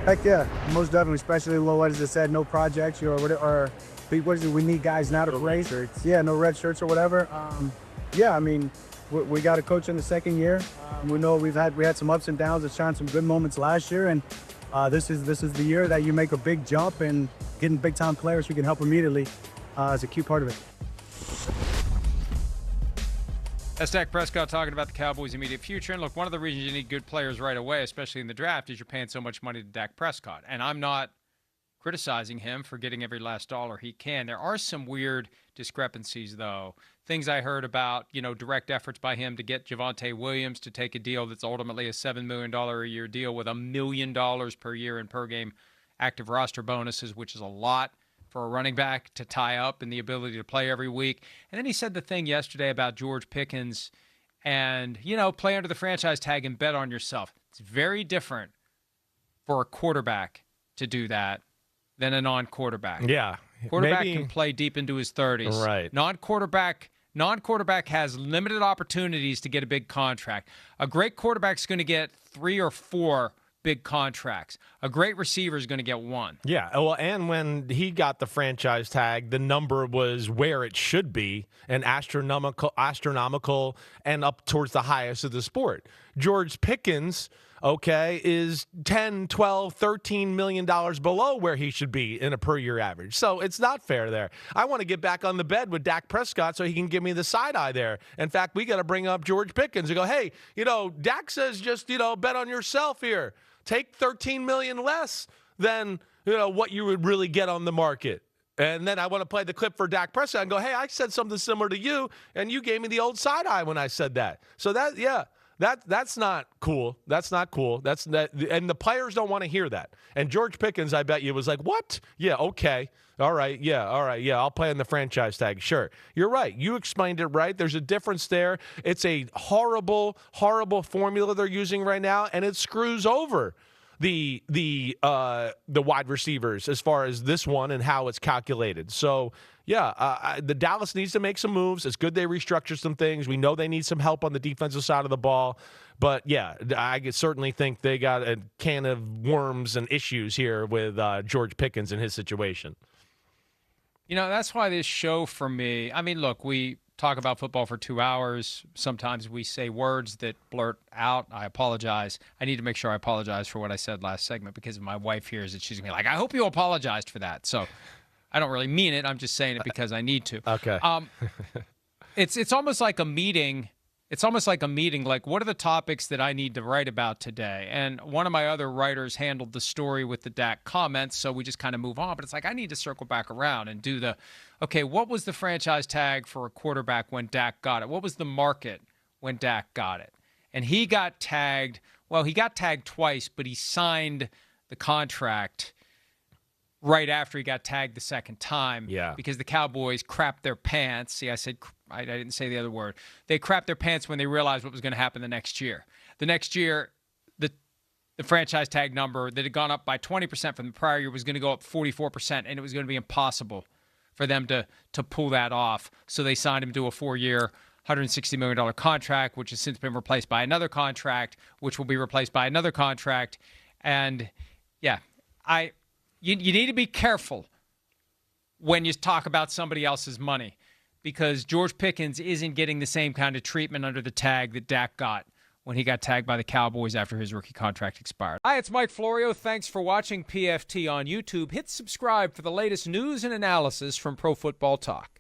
Heck yeah, most definitely, especially what is it said, no projects or what is it, we need guys now to race, or yeah, no red shirts or whatever. Yeah, I mean, we got a coach in the second year. We know we had some ups and downs. It's shine some good moments last year, and this is the year that you make a big jump, and getting big time players who can help immediately is a key part of it. That's Dak Prescott talking about the Cowboys' immediate future. And look, one of the reasons you need good players right away, especially in the draft, is you're paying so much money to Dak Prescott. And I'm not criticizing him for getting every last dollar he can. There are some weird discrepancies, though. Things I heard about, direct efforts by him to get Javonte Williams to take a deal that's ultimately a $7 million a year deal with $1 million per year in per game active roster bonuses, which is a lot for a running back to tie up and the ability to play every week. And then he said the thing yesterday about George Pickens and, play under the franchise tag and bet on yourself. It's very different for a quarterback to do that than a non-quarterback. Yeah. Quarterback can play deep into his 30s. Right. Non-quarterback has limited opportunities to get a big contract. A great quarterback's going to get 3 or 4 big contracts. A great receiver is going to get 1. Yeah, well, and when he got the franchise tag, the number was where it should be, and astronomical, and up towards the highest of the sport. George Pickens, is 10, 12, $13 million below where he should be in a per-year average. So it's not fair there. I want to get back on the bed with Dak Prescott so he can give me the side eye there. In fact, we got to bring up George Pickens and go, hey, Dak says just, bet on yourself here. Take $13 million less than, what you would really get on the market. And then I want to play the clip for Dak Prescott and go, hey, I said something similar to you, and you gave me the old side eye when I said that. So that's not cool. That's not cool. And the players don't want to hear that. And George Pickens, I bet you, was like, what? Yeah, okay. All right, yeah, I'll play on the franchise tag. Sure. You're right. You explained it right. There's a difference there. It's a horrible, horrible formula they're using right now, and it screws over the wide receivers as far as this one and how it's calculated. So, the Dallas needs to make some moves. It's good they restructure some things. We know they need some help on the defensive side of the ball. But, I certainly think they got a can of worms and issues here with George Pickens and his situation. That's why this show for me, look, we talk about football for 2 hours. Sometimes we say words that blurt out. I apologize. I need to make sure I apologize for what I said last segment, because if my wife hears it, she's going to be like, I hope you apologized for that. So I don't really mean it. I'm just saying it because I need to. Okay. It's almost like a meeting. It's almost like a meeting. Like, what are the topics that I need to write about today? And one of my other writers handled the story with the Dak comments, so we just kind of move on. But it's like I need to circle back around and do what was the franchise tag for a quarterback when Dak got it? What was the market when Dak got it? And he got tagged. Well, he got tagged twice, but he signed the contract right after he got tagged the second time. Yeah. Because the Cowboys crapped their pants. See, I didn't say the other word. They crapped their pants when they realized what was going to happen the next year. The next year, the franchise tag number that had gone up by 20% from the prior year was going to go up 44%, and it was going to be impossible for them to pull that off. So they signed him to a 4-year, $160 million contract, which has since been replaced by another contract, which will be replaced by another contract. And, you need to be careful when you talk about somebody else's money, because George Pickens isn't getting the same kind of treatment under the tag that Dak got when he got tagged by the Cowboys after his rookie contract expired. Hi, it's Mike Florio. Thanks for watching PFT on YouTube. Hit subscribe for the latest news and analysis from Pro Football Talk.